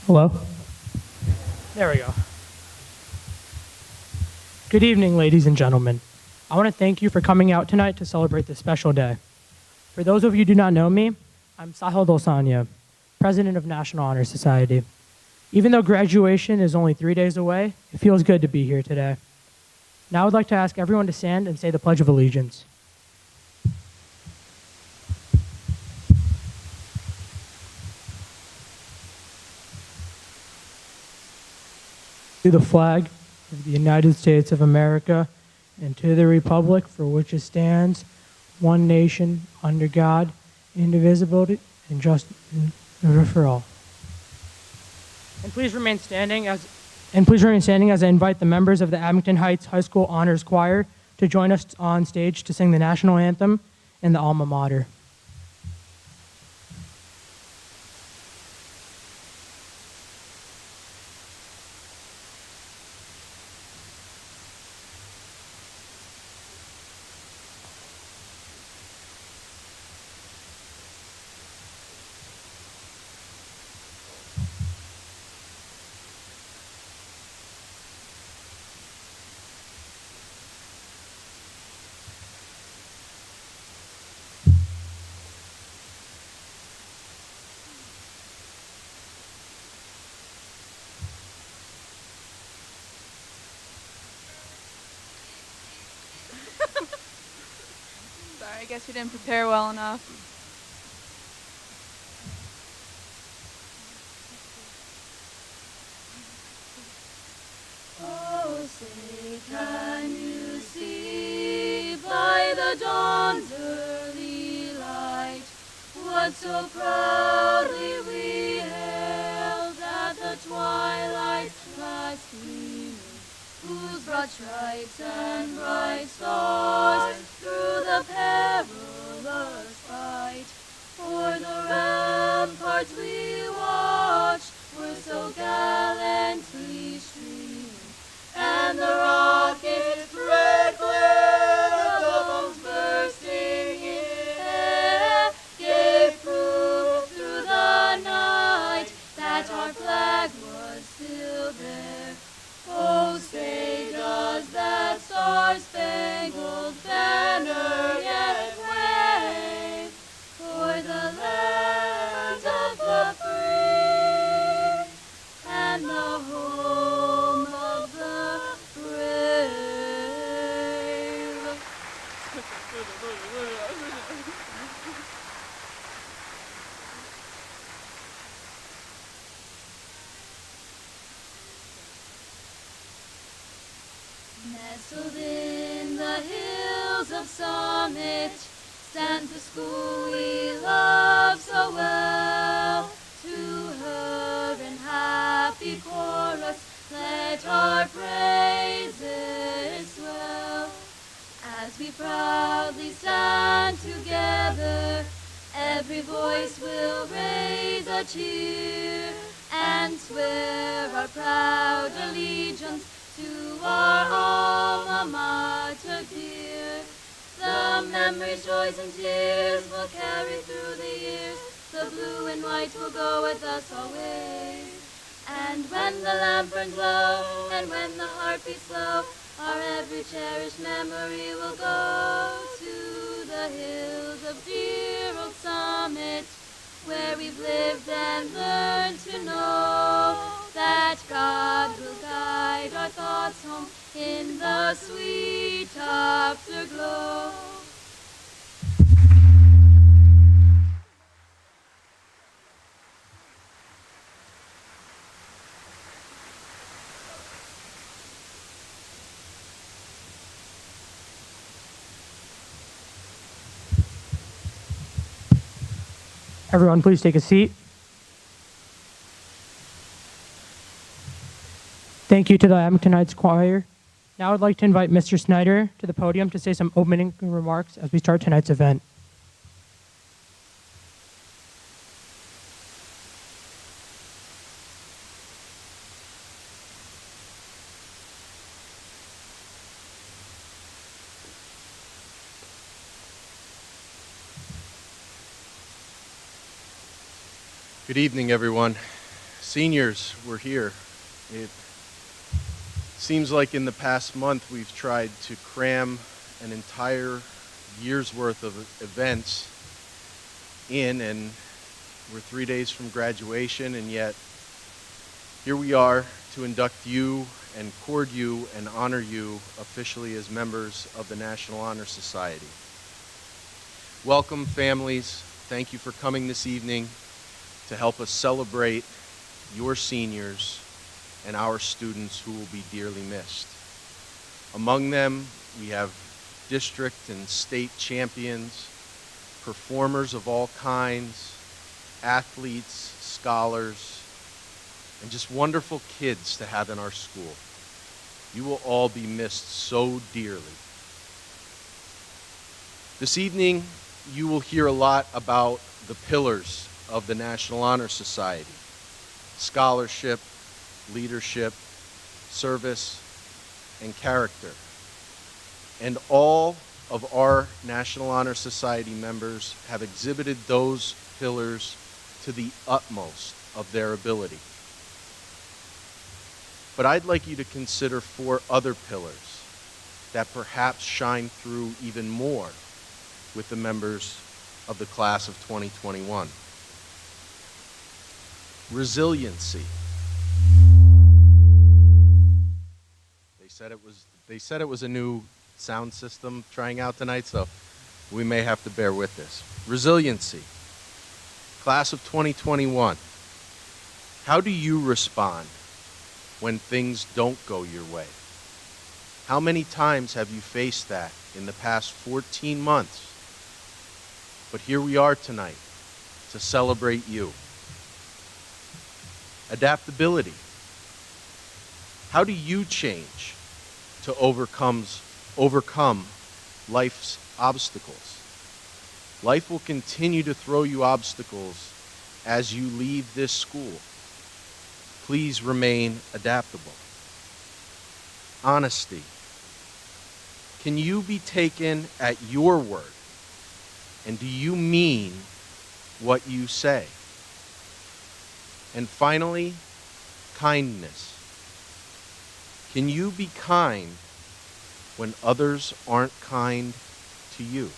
Hello? There we go. Good evening, ladies and gentlemen. I want to thank you for coming out tonight to celebrate this special day. For those of you who do not know me, I'm Sahil Dolsanya, President of National Honor Society. Even though graduation is only 3 days away, it feels good to be here today. Now I'd like to ask everyone to stand and say the Pledge of Allegiance. To the flag of the United States of America and to the republic for which it stands, one nation, under God, indivisible, and just for all. And please remain standing as I invite the members of the Abington Heights High School Honors Choir to join us on stage to sing the national anthem and the Alma Mater. Sorry, I guess we didn't prepare well enough. Oh, say, can you see by the dawn's early light what so proudly we hailed at the twilight's last gleaming, whose broad stripes and bright stars through the perilous fight o'er the ramparts we watched were so gallantly streaming, and the rockets red glare, the bombs bursting in air, gave proof through the night that our flag was still there. Oh, say, does that star-spangled banner yet wave o'er the land of the free and the home of the brave? Nestled in the hills of Summit stands the school we love so well. To her in happy chorus let our praises swell. As we proudly stand together, every voice will raise a cheer and swear our proud allegiance to our alma mater dear. The memories, joys, and tears will carry through the years. The blue and white will go with us always. And when the lamp burns low, and when the heart beats slow, our every cherished memory will go to the hills of dear old Summit, where we've lived and learned to know that God will guide our thoughts home in the sweet afterglow. Everyone, please take a seat. Thank you to the Abington Heights Choir. Now I'd like to invite Mr. Snyder to the podium to say some opening remarks as we start tonight's event. Good evening, everyone. Seniors, we're here. It seems like in the past month we've tried to cram an entire year's worth of events in, and we're 3 days from graduation, and yet here we are to induct you and cord you and honor you officially as members of the National Honor Society. Welcome, families. Thank you for coming this evening to help us celebrate your seniors and our students who will be dearly missed. Among them, we have district and state champions, performers of all kinds, athletes, scholars, and just wonderful kids to have in our school. You will all be missed so dearly. This evening, you will hear a lot about the pillars of the National Honor Society: scholarship, leadership, service, and character. And all of our National Honor Society members have exhibited those pillars to the utmost of their ability. But I'd like you to consider 4 other pillars that perhaps shine through even more with the members of the class of 2021. Resiliency. They said it was a new sound system trying out tonight, so we may have to bear with this. Resiliency. Class of 2021. How do you respond when things don't go your way? How many times have you faced that in the past 14 months? But here we are tonight to celebrate you. Adaptability. How do you change to overcome life's obstacles? Life will continue to throw you obstacles as you leave this school. Please remain adaptable. Honesty. Can you be taken at your word? And do you mean what you say? And finally, kindness. Can you be kind when others aren't kind to you?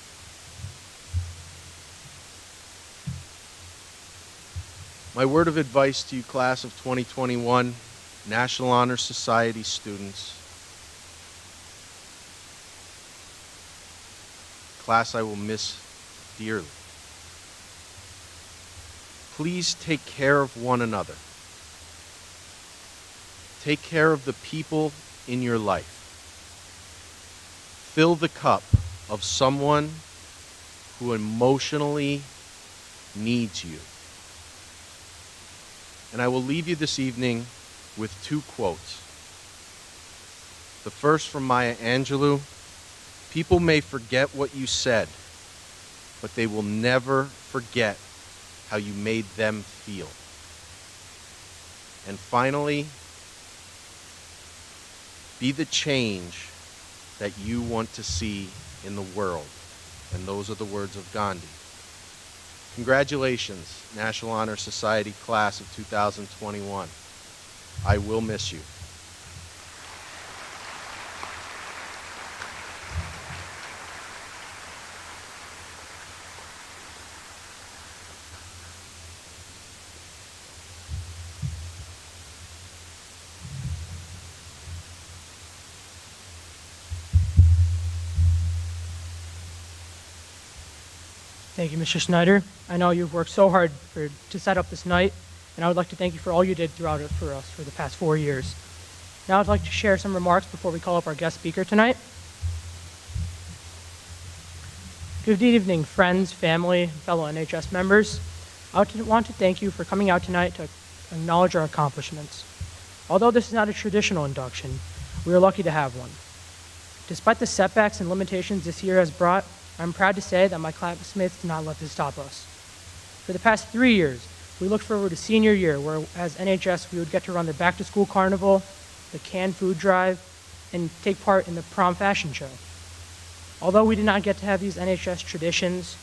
My word of advice to you, class of 2021, National Honor Society students. Class I will miss dearly. Please take care of one another. Take care of the people in your life. Fill the cup of someone who emotionally needs you. And I will leave you this evening with 2 quotes. The first from Maya Angelou: people may forget what you said, but they will never forget how you made them feel. And finally, be the change that you want to see in the world. And those are the words of Gandhi. Congratulations, National Honor Society class of 2021. I will miss you. Thank you, Mr. Snyder. I know you've worked so hard to set up this night, and I would like to thank you for all you did throughout it for us for the past 4 years. Now I'd like to share some remarks before we call up our guest speaker tonight. Good evening, friends, family, and fellow NHS members. I want to thank you for coming out tonight to acknowledge our accomplishments. Although this is not a traditional induction, we are lucky to have one. Despite the setbacks and limitations this year has brought, I'm proud to say that my classmates did not let this stop us. For the past 3 years, we looked forward to senior year, where as NHS we would get to run the back-to-school carnival, the canned food drive, and take part in the prom fashion show. Although we did not get to have these NHS traditions,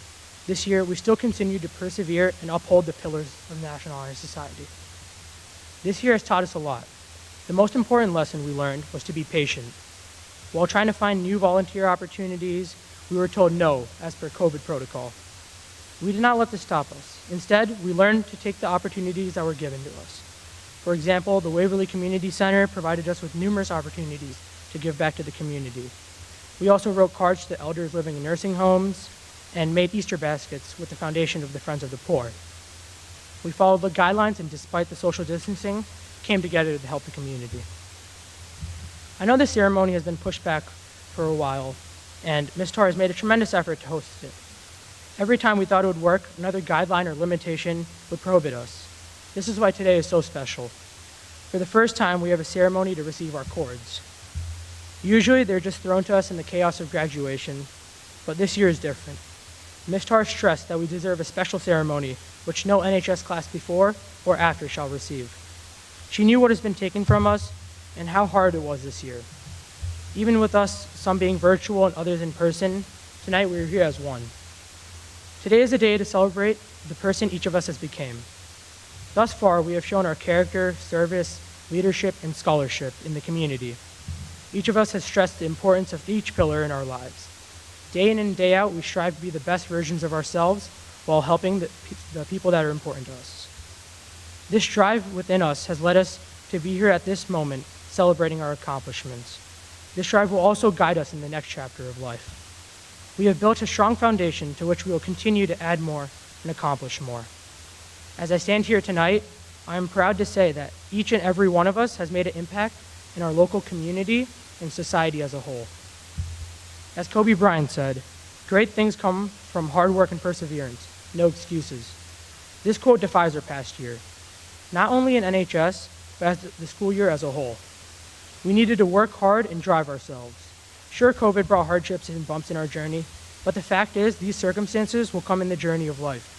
this year we still continue to persevere and uphold the pillars of the National Honor Society. This year has taught us a lot. The most important lesson we learned was to be patient. While trying to find new volunteer opportunities, we were told no as per COVID protocol. We did not let this stop us. Instead, we learned to take the opportunities that were given to us. For example, the Waverly Community Center provided us with numerous opportunities to give back to the community. We also wrote cards to elders living in nursing homes and made Easter baskets with the foundation of the Friends of the Poor. We followed the guidelines and despite the social distancing, came together to help the community. I know this ceremony has been pushed back for a while, and Ms. Tarr has made a tremendous effort to host it. Every time we thought it would work, another guideline or limitation would prohibit us. This is why today is so special. For the first time, we have a ceremony to receive our cords. Usually, they're just thrown to us in the chaos of graduation, but this year is different. Ms. Tarr stressed that we deserve a special ceremony, which no NHS class before or after shall receive. She knew what has been taken from us and how hard it was this year. Even with us, some being virtual and others in person, tonight we are here as one. Today is a day to celebrate the person each of us has become. Thus far, we have shown our character, service, leadership, and scholarship in the community. Each of us has stressed the importance of each pillar in our lives. Day in and day out, we strive to be the best versions of ourselves while helping the people that are important to us. This drive within us has led us to be here at this moment, celebrating our accomplishments. This drive will also guide us in the next chapter of life. We have built a strong foundation to which we will continue to add more and accomplish more. As I stand here tonight, I am proud to say that each and every one of us has made an impact in our local community and society as a whole. As Kobe Bryant said, "Great things come from hard work and perseverance, no excuses." This quote defies our past year, not only in NHS, but as the school year as a whole. We needed to work hard and drive ourselves. Sure, COVID brought hardships and bumps in our journey, but the fact is these circumstances will come in the journey of life.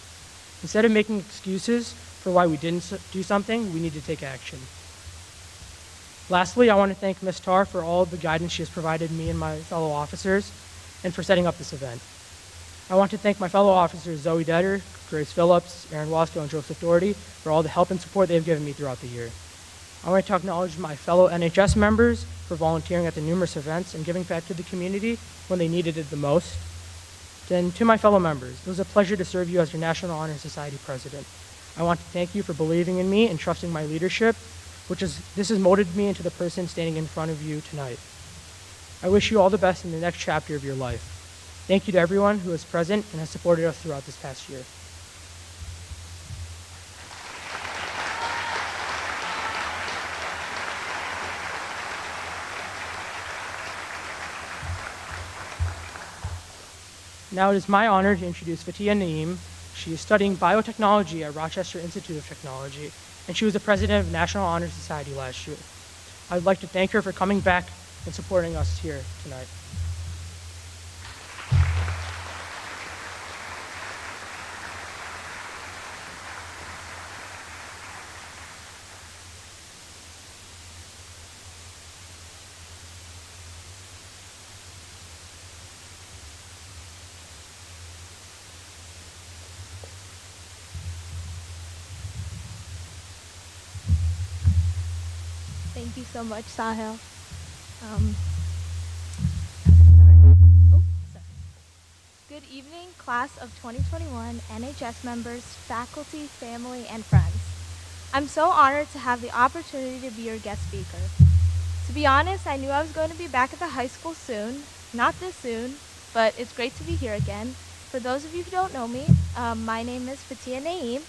Instead of making excuses for why we didn't do something, we need to take action. Lastly, I want to thank Ms. Tarr for all of the guidance she has provided me and my fellow officers and for setting up this event. I want to thank my fellow officers Zoe Detter, Grace Phillips, Erin Wasko, and Joseph Dougherty for all the help and support they have given me throughout the year. I want to acknowledge my fellow NHS members for volunteering at the numerous events and giving back to the community when they needed it the most. Then to my fellow members, it was a pleasure to serve you as your National Honor Society President. I want to thank you for believing in me and trusting my leadership, this has molded me into the person standing in front of you tonight. I wish you all the best in the next chapter of your life. Thank you to everyone who is present and has supported us throughout this past year. Now it is my honor to introduce Faatihah Nayeem. She is studying biotechnology at Rochester Institute of Technology, and she was the president of National Honor Society last year. I would like to thank her for coming back and supporting us here tonight. Thank you so much, Sahil. Good evening, class of 2021, NHS members, faculty, family, and friends. I'm so honored to have the opportunity to be your guest speaker. To be honest, I knew I was going to be back at the high school soon. Not this soon, but it's great to be here again. For those of you who don't know me, my name is Faatihah Nayeem,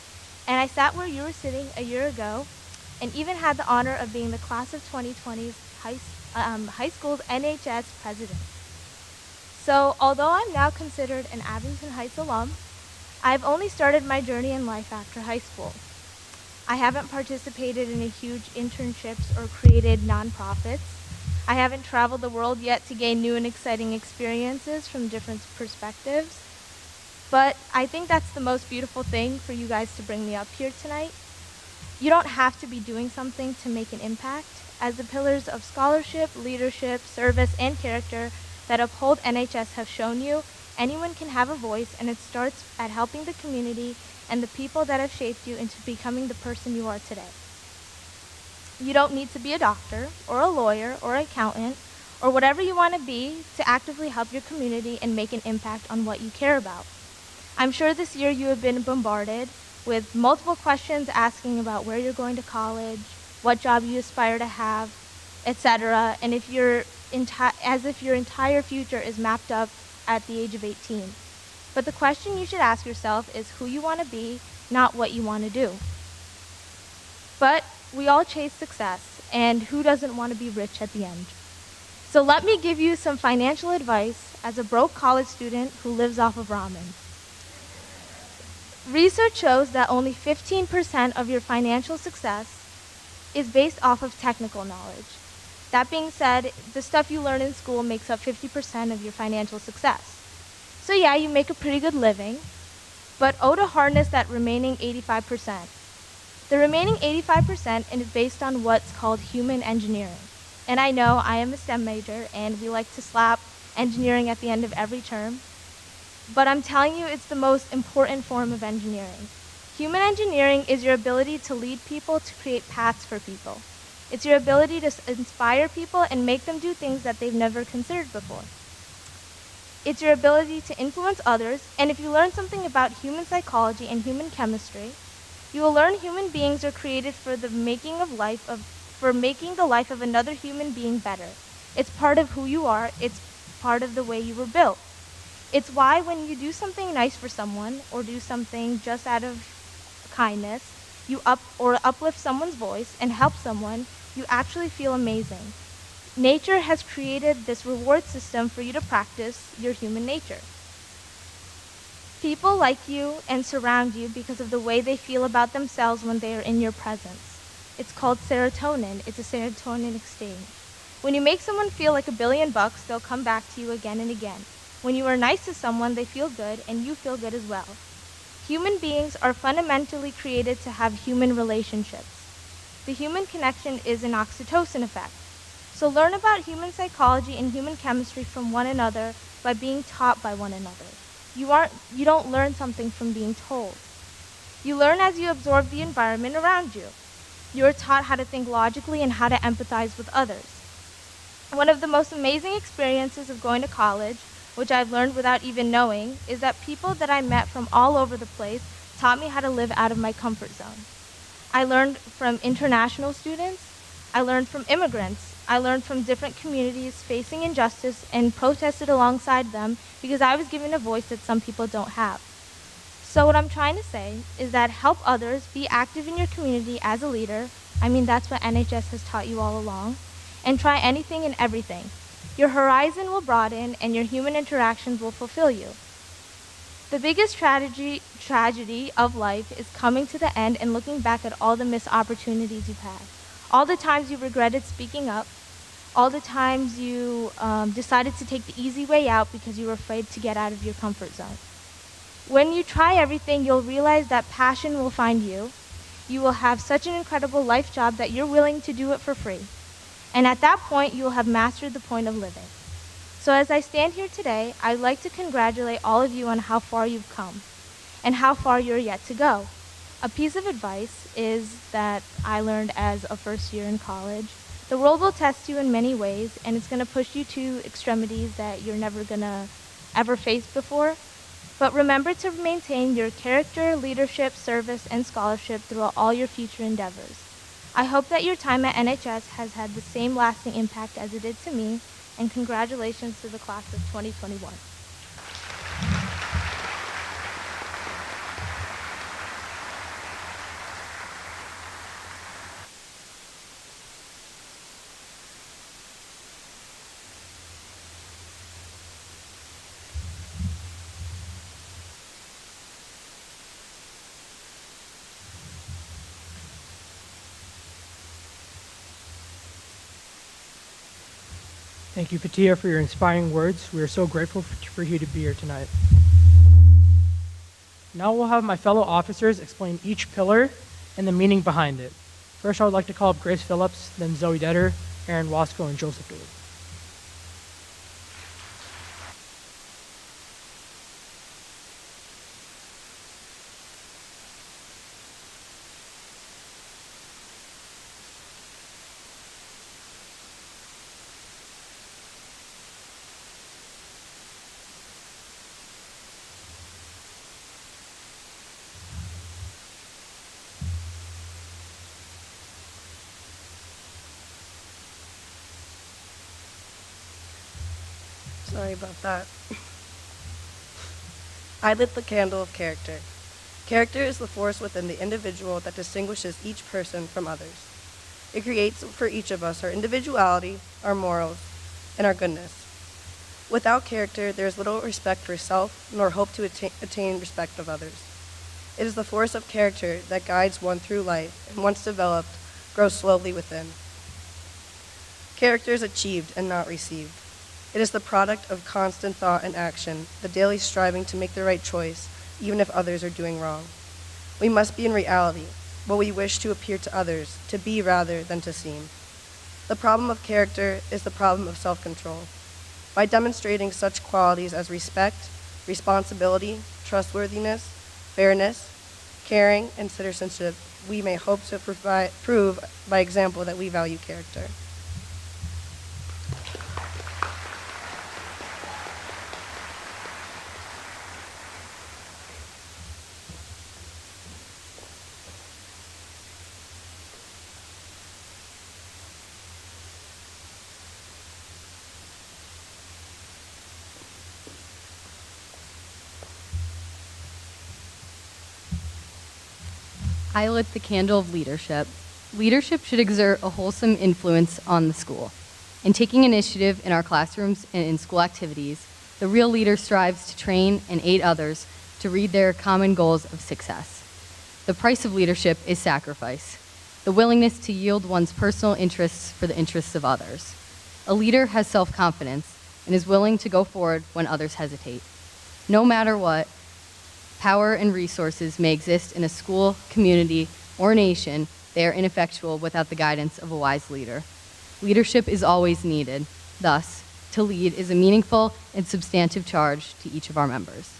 and I sat where you were sitting a year ago and even had the honor of being the class of 2020's high school's NHS president. So although I'm now considered an Abington Heights alum, I've only started my journey in life after high school. I haven't participated in a huge internships or created nonprofits. I haven't traveled the world yet to gain new and exciting experiences from different perspectives. But I think that's the most beautiful thing for you guys to bring me up here tonight. You don't have to be doing something to make an impact, as the pillars of scholarship, leadership, service, and character that uphold NHS have shown you, anyone can have a voice, and it starts at helping the community and the people that have shaped you into becoming the person you are today. You don't need to be a doctor or a lawyer or an accountant or whatever you want to be to actively help your community and make an impact on what you care about. I'm sure this year you have been bombarded with multiple questions asking about where you're going to college, what job you aspire to have, etc., and as if your entire future is mapped up at the age of 18. But the question you should ask yourself is who you want to be, not what you want to do. But we all chase success, and who doesn't want to be rich at the end? So let me give you some financial advice as a broke college student who lives off of ramen. Research shows that only 15% of your financial success is based off of technical knowledge. That being said, the stuff you learn in school makes up 50% of your financial success. So yeah, you make a pretty good living, but to harness that remaining 85%. The remaining 85% is based on what's called human engineering. And I know I am a STEM major, and we like to slap engineering at the end of every term, but I'm telling you it's the most important form of engineering. Human engineering is your ability to lead people, to create paths for people. It's your ability to inspire people and make them do things that they've never considered before. It's your ability to influence others, and if you learn something about human psychology and human chemistry, you will learn human beings are created for making the life of another human being better. It's part of who you are. It's part of the way you were built. It's why when you do something nice for someone or do something just out of kindness, you uplift someone's voice and help someone, you actually feel amazing. Nature has created this reward system for you to practice your human nature. People like you and surround you because of the way they feel about themselves when they are in your presence. It's called serotonin. It's a serotonin exchange. When you make someone feel like $1 billion, they'll come back to you again and again. When you are nice to someone, they feel good, and you feel good as well. Human beings are fundamentally created to have human relationships. The human connection is an oxytocin effect. So learn about human psychology and human chemistry from one another by being taught by one another. You don't learn something from being told. You learn as you absorb the environment around you. You are taught how to think logically and how to empathize with others. One of the most amazing experiences of going to college, which I've learned without even knowing, is that people that I met from all over the place taught me how to live out of my comfort zone. I learned from international students. I learned from immigrants. I learned from different communities facing injustice and protested alongside them because I was given a voice that some people don't have. So what I'm trying to say is that help others, be active in your community as a leader. I mean, that's what NHS has taught you all along. And try anything and everything. Your horizon will broaden and your human interactions will fulfill you. The biggest tragedy of life is coming to the end and looking back at all the missed opportunities you've had. All the times you regretted speaking up, all the times you decided to take the easy way out because you were afraid to get out of your comfort zone. When you try everything, you'll realize that passion will find you. You will have such an incredible life job that you're willing to do it for free. And at that point, you will have mastered the point of living. So as I stand here today, I'd like to congratulate all of you on how far you've come and how far you're yet to go. A piece of advice is that I learned as a first year in college. The world will test you in many ways, and it's going to push you to extremities that you're never going to ever face before. But remember to maintain your character, leadership, service, and scholarship throughout all your future endeavors. I hope that your time at NHS has had the same lasting impact as it did to me, and congratulations to the class of 2021. Thank you, Faatihah, for your inspiring words. We are so grateful for you to be here tonight. Now we'll have my fellow officers explain each pillar and the meaning behind it. First, I would like to call up Grace Phillips, then Zoe Detter, Erin, Wasko, and Joseph Dewey. Sorry about that. I lit the candle of character. Character is the force within the individual that distinguishes each person from others. It creates for each of us our individuality, our morals, and our goodness. Without character, there is little respect for self, nor hope to attain respect of others. It is the force of character that guides one through life, and once developed, grows slowly within. Character is achieved and not received. It is the product of constant thought and action, the daily striving to make the right choice, even if others are doing wrong. We must be in reality, what we wish to appear to others, to be rather than to seem. The problem of character is the problem of self-control. By demonstrating such qualities as respect, responsibility, trustworthiness, fairness, caring, and citizenship, we may hope to prove by example that we value character. I lit the candle of leadership. Leadership should exert a wholesome influence on the school. In taking initiative in our classrooms and in school activities, the real leader strives to train and aid others to reach their common goals of success. The price of leadership is sacrifice, the willingness to yield one's personal interests for the interests of others. A leader has self-confidence and is willing to go forward when others hesitate. No matter what, power and resources may exist in a school, community, or nation, they are ineffectual without the guidance of a wise leader. Leadership is always needed. Thus, to lead is a meaningful and substantive charge to each of our members.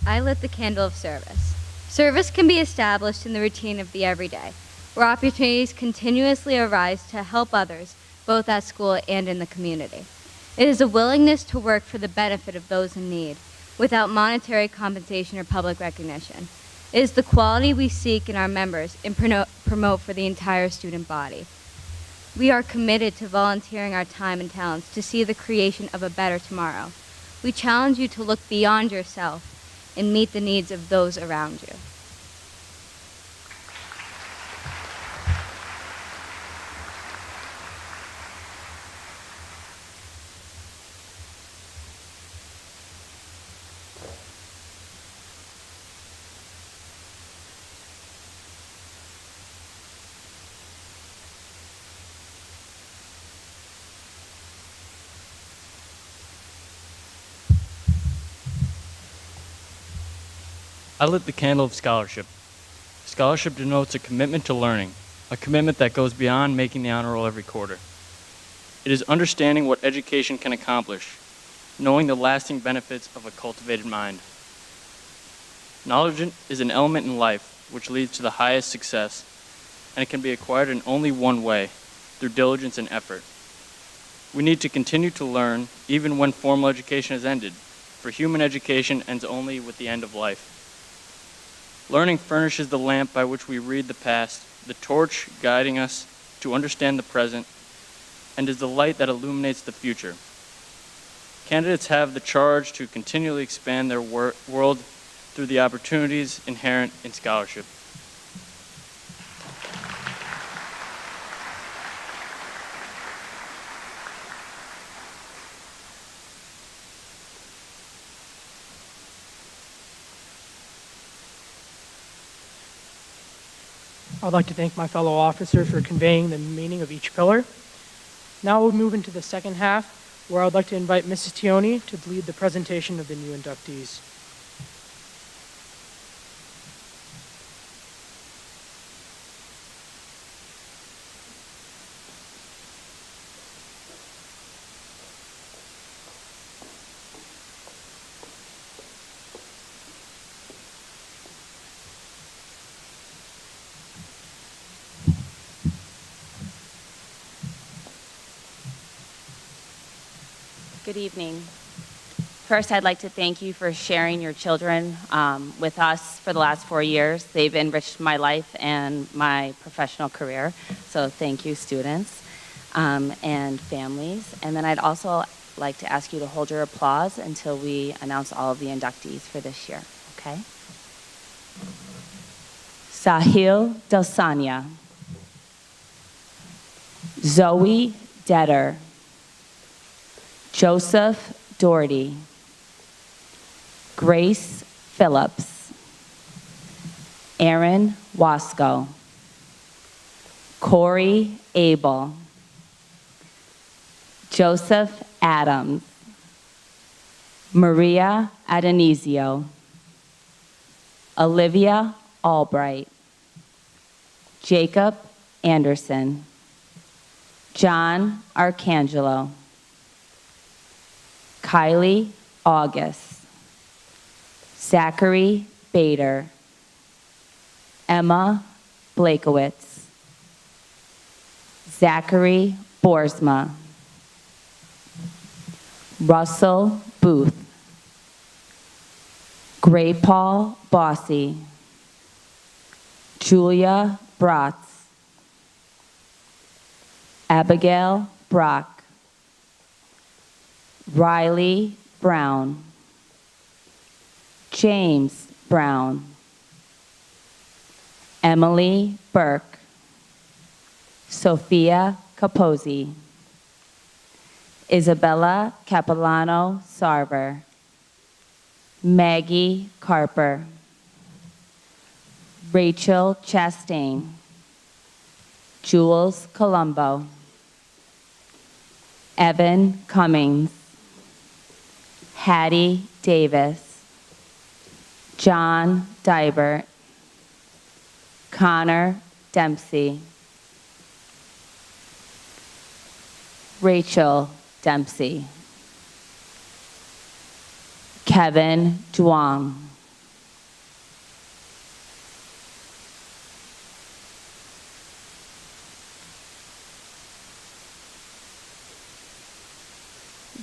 I lit the candle of service. Service can be established in the routine of the everyday, where opportunities continuously arise to help others, both at school and in the community. It is a willingness to work for the benefit of those in need, without monetary compensation or public recognition. It is the quality we seek in our members and promote for the entire student body. We are committed to volunteering our time and talents to see the creation of a better tomorrow. We challenge you to look beyond yourself and meet the needs of those around you. I lit the candle of scholarship. Scholarship denotes a commitment to learning, a commitment that goes beyond making the honor roll every quarter. It is understanding what education can accomplish, knowing the lasting benefits of a cultivated mind. Knowledge is an element in life which leads to the highest success, and it can be acquired in only one way, through diligence and effort. We need to continue to learn even when formal education has ended, for human education ends only with the end of life. Learning furnishes the lamp by which we read the past, the torch guiding us to understand the present, and is the light that illuminates the future. Candidates have the charge to continually expand their world through the opportunities inherent in scholarship. I'd like to thank my fellow officers for conveying the meaning of each pillar. Now we'll move into the second half, where I'd like to invite Mrs. Theony to lead the presentation of the new inductees. Good evening. First, I'd like to thank you for sharing your children with us for the last 4 years. They've enriched my life and my professional career. So thank you, students and families. And then I'd also like to ask you to hold your applause until we announce all of the inductees for this year, okay? Sahil Delsania. Zoe Detter. Joseph Dougherty. Grace Phillips. Erin Wasko. Corey Abel. Joseph Adams. Maria Adonisio. Olivia Albright. Jacob Anderson. John Arcangelo. Kylie August. Zachary Bader. Emma Blakowitz. Zachary Boersma. Russell Booth. Gray Paul Bossy. Julia Bratz. Abigail Brock. Riley Brown. James Brown. Emily Burke. Sophia Capozzi. Isabella Capilano Sarver. Maggie Carper. Rachel Chastain. Jules Colombo. Evan Cummings. Hattie Davis. John Dybert. Connor Dempsey. Rachel Dempsey. Kevin Duong.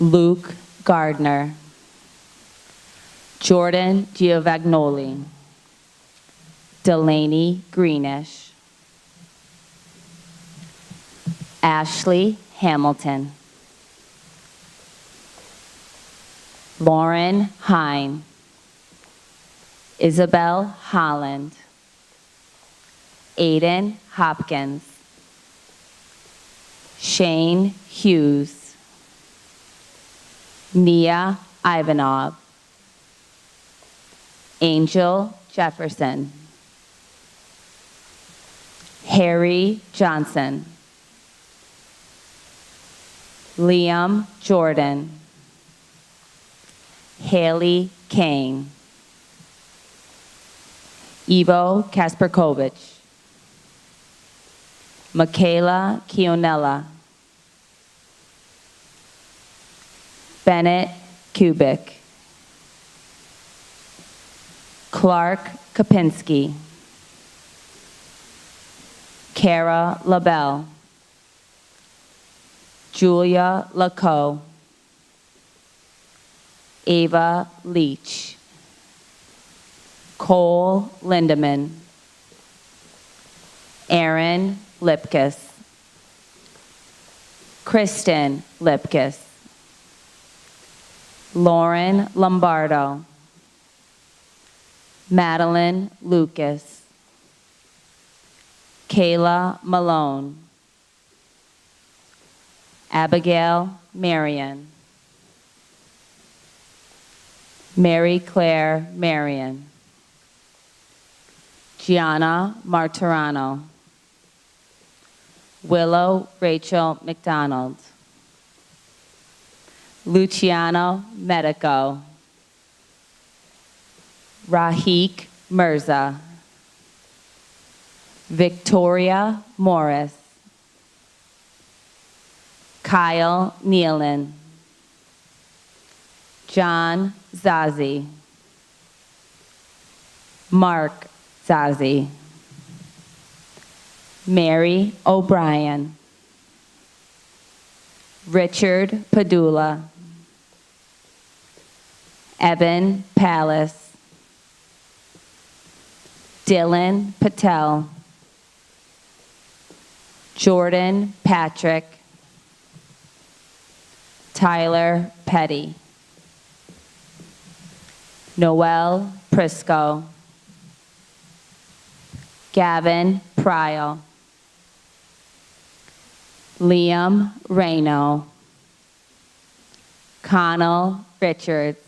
Luke Gardner. Jordan Giovagnoli. Delaney Greenish. Ashley Hamilton. Lauren Hine. Isabel Holland. Aiden Hopkins. Shane Hughes. Nia Ivanov. Angel Jefferson. Harry Johnson. Liam Jordan. Haley Kane. Ivo Kasperkovich. Michaela Kionella. Bennett Kubik. Clark Kapinski. Kara LaBelle. Julia Laco. Ava Leach. Cole Lindeman. Aaron Lipkus. Kristen Lipkus. Lauren Lombardo. Madeline Lucas. Kayla Malone. Abigail Marion. Mary Claire Marion. Gianna Martirano. Willow Rachel McDonald. Luciano Medico. Rahik Mirza. Victoria Morris. Kyle Nealon. John Zazi. Mark Zazi. Mary O'Brien. Richard Padula. Evan Palace, Dylan Patel, Jordan Patrick, Tyler Petty, Noel Prisco, Gavin Pryal, Liam Reno, Connell Richards,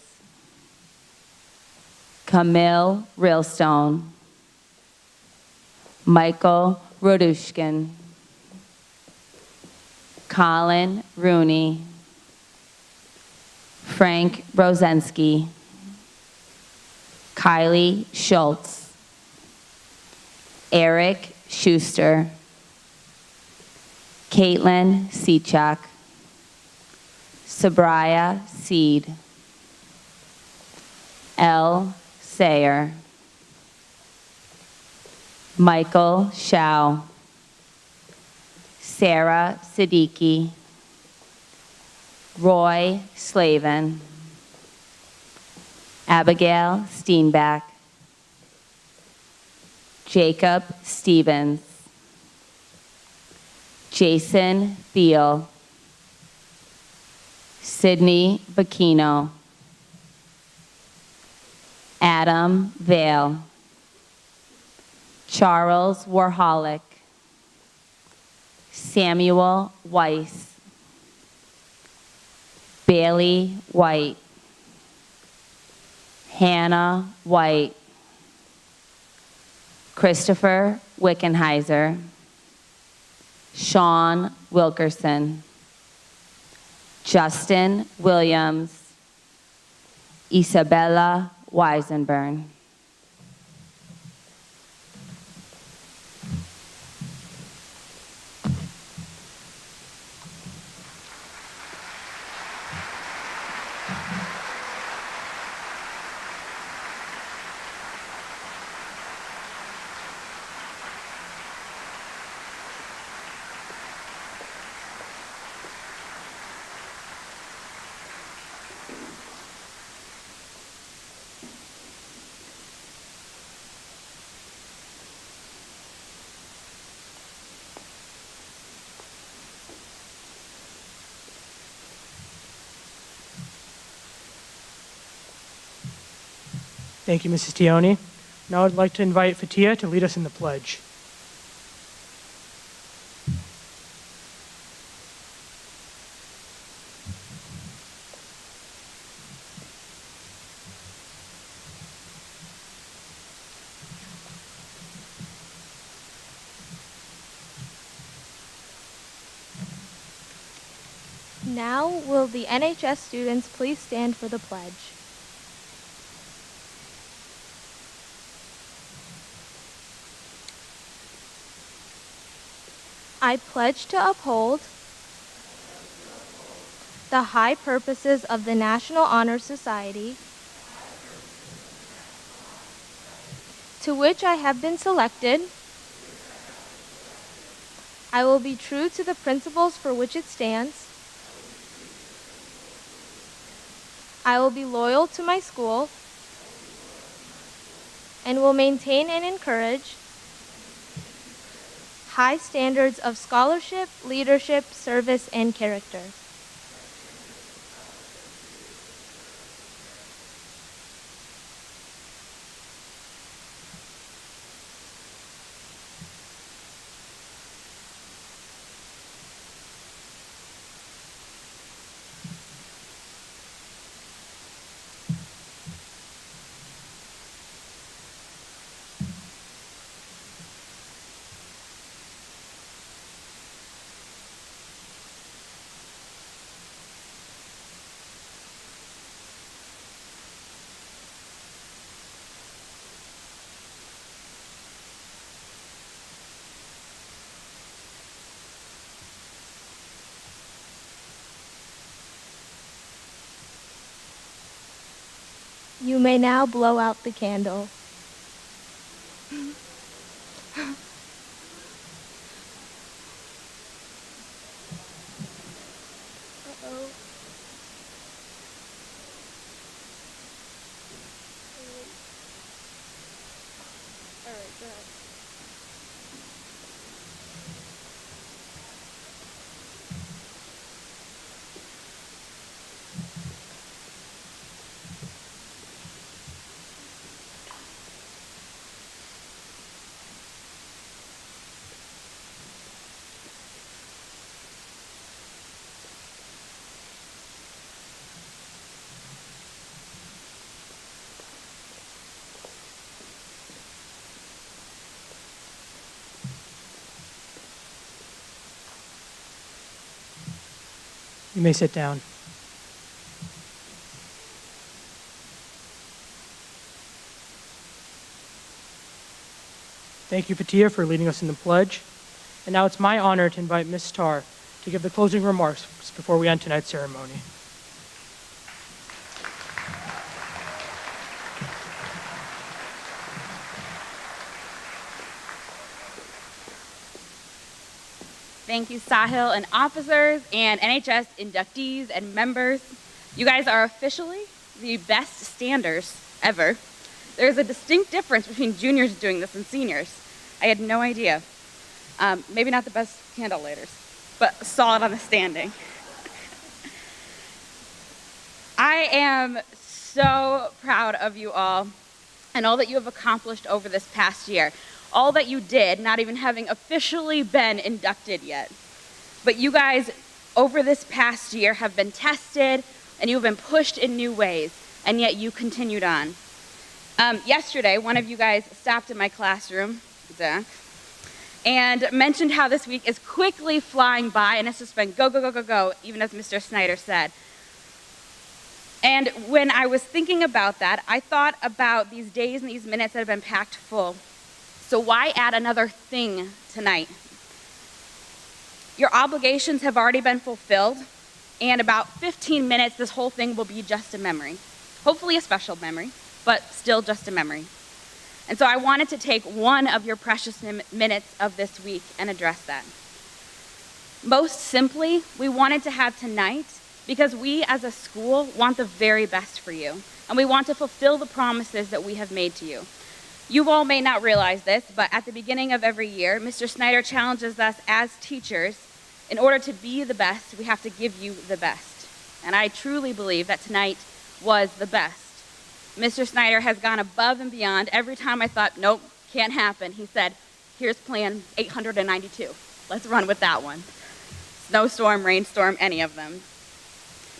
Camille Reelstone, Michael Rodushkin, Colin Rooney, Frank Rosensky, Kylie Schultz, Eric Schuster, Caitlin Sechak, Sabraya Seed, L. Sayer, Michael Shao, Sarah Siddiqui, Roy Slavin, Abigail Steenback, Jacob Stevens, Jason Beal, Sydney Bacchino, Adam Vale, Charles Warholic, Samuel Weiss, Bailey White, Hannah White, Christopher Wickenheiser, Sean Wilkerson, Justin Williams, Isabella Weisenburn. Thank you, Mrs. Theony. Now I'd like to invite Faatihah to lead us in the pledge. Now will the NHS students please stand for the pledge. I pledge to uphold the high purposes of the National Honor Society, to which I have been selected. I will be true to the principles for which it stands. I will be loyal to my school and will maintain and encourage high standards of scholarship, leadership, service, and character. You may now blow out the candle. Uh-oh. You may sit down. Thank you, Faatihah, for leading us in the pledge. And now it's my honor to invite Ms. Tarr to give the closing remarks before we end tonight's ceremony. Thank you, Sahil and officers and NHS inductees and members. You guys are officially the best standers ever. There's a distinct difference between juniors doing this and seniors. I had no idea. Maybe not the best candle lighters, but solid on the standing. I am so proud of you all and all that you have accomplished over this past year. All that you did, not even having officially been inducted yet. But you guys, over this past year, have been tested and you've been pushed in new ways, and yet you continued on. Yesterday, one of you guys stopped in my classroom, Zach, and mentioned how this week is quickly flying by and it's just been go, go, go, go, go, even as Mr. Snyder said. And when I was thinking about that, I thought about these days and these minutes that have been packed full. So why add another thing tonight? Your obligations have already been fulfilled, and about 15 minutes, this whole thing will be just a memory. Hopefully a special memory, but still just a memory. And so I wanted to take one of your precious minutes of this week and address that. Most simply, we wanted to have tonight because we as a school want the very best for you, and we want to fulfill the promises that we have made to you. You all may not realize this, but at the beginning of every year, Mr. Snyder challenges us as teachers, in order to be the best, we have to give you the best. And I truly believe that tonight was the best. Mr. Snyder has gone above and beyond. Every time I thought, nope, can't happen, he said, here's plan 892. Let's run with that one. Snowstorm, rainstorm, any of them.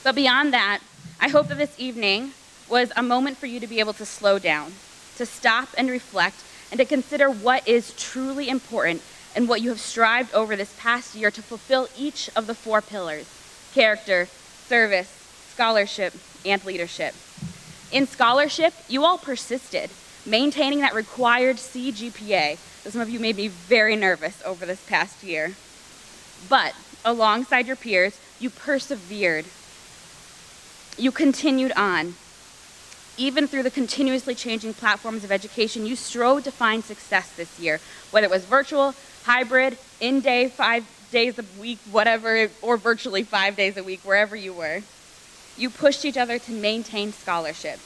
But beyond that, I hope that this evening was a moment for you to be able to slow down, to stop and reflect, and to consider what is truly important and what you have strived over this past year to fulfill each of the 4 pillars: character, service, scholarship, and leadership. In scholarship, you all persisted, maintaining that required C GPA. Some of you made me very nervous over this past year. But alongside your peers, you persevered. You continued on. Even through the continuously changing platforms of education, you strove to find success this year, whether it was virtual, hybrid, in-day, 5 days a week, whatever, or virtually 5 days a week, wherever you were. You pushed each other to maintain scholarship.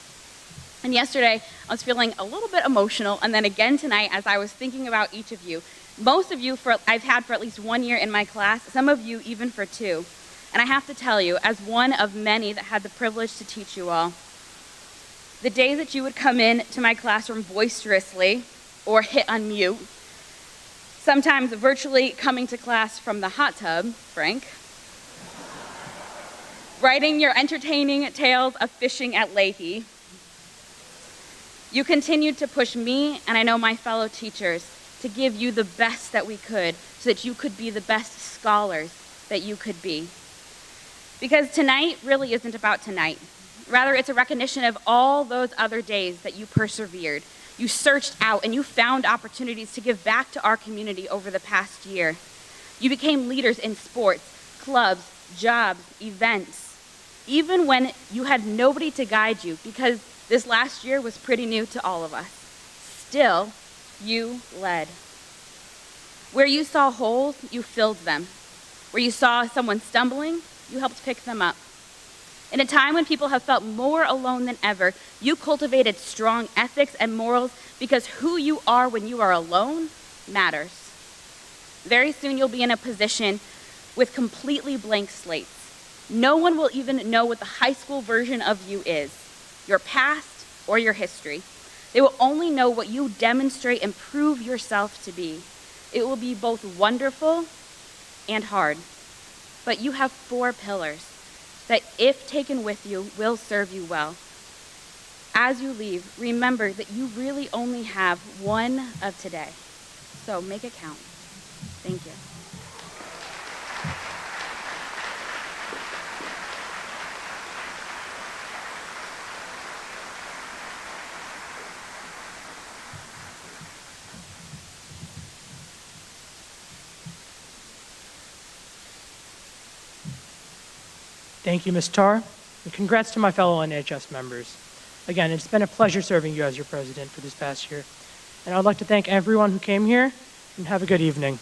And yesterday, I was feeling a little bit emotional, and then again tonight as I was thinking about each of you. Most of you I've had for at least 1 year in my class, some of you even for 2. And I have to tell you, as one of many that had the privilege to teach you all, the days that you would come in to my classroom boisterously or hit unmute, sometimes virtually coming to class from the hot tub, Frank, writing your entertaining tales of fishing at Leahy, you continued to push me, and I know my fellow teachers, to give you the best that we could so that you could be the best scholars that you could be. Because tonight really isn't about tonight. Rather, it's a recognition of all those other days that you persevered. You searched out and you found opportunities to give back to our community over the past year. You became leaders in sports, clubs, jobs, events, even when you had nobody to guide you, because this last year was pretty new to all of us. Still, you led. Where you saw holes, you filled them. Where you saw someone stumbling, you helped pick them up. In a time when people have felt more alone than ever, you cultivated strong ethics and morals because who you are when you are alone matters. Very soon you'll be in a position with completely blank slates. No one will even know what the high school version of you is, your past or your history. They will only know what you demonstrate and prove yourself to be. It will be both wonderful and hard. But you have 4 pillars that, if taken with you, will serve you well. As you leave, remember that you really only have one of today. So make it count. Thank you. Thank you, Ms. Tarr, and congrats to my fellow AHS members. Again, it's been a pleasure serving you as your president for this past year, and I'd like to thank everyone who came here, and have a good evening.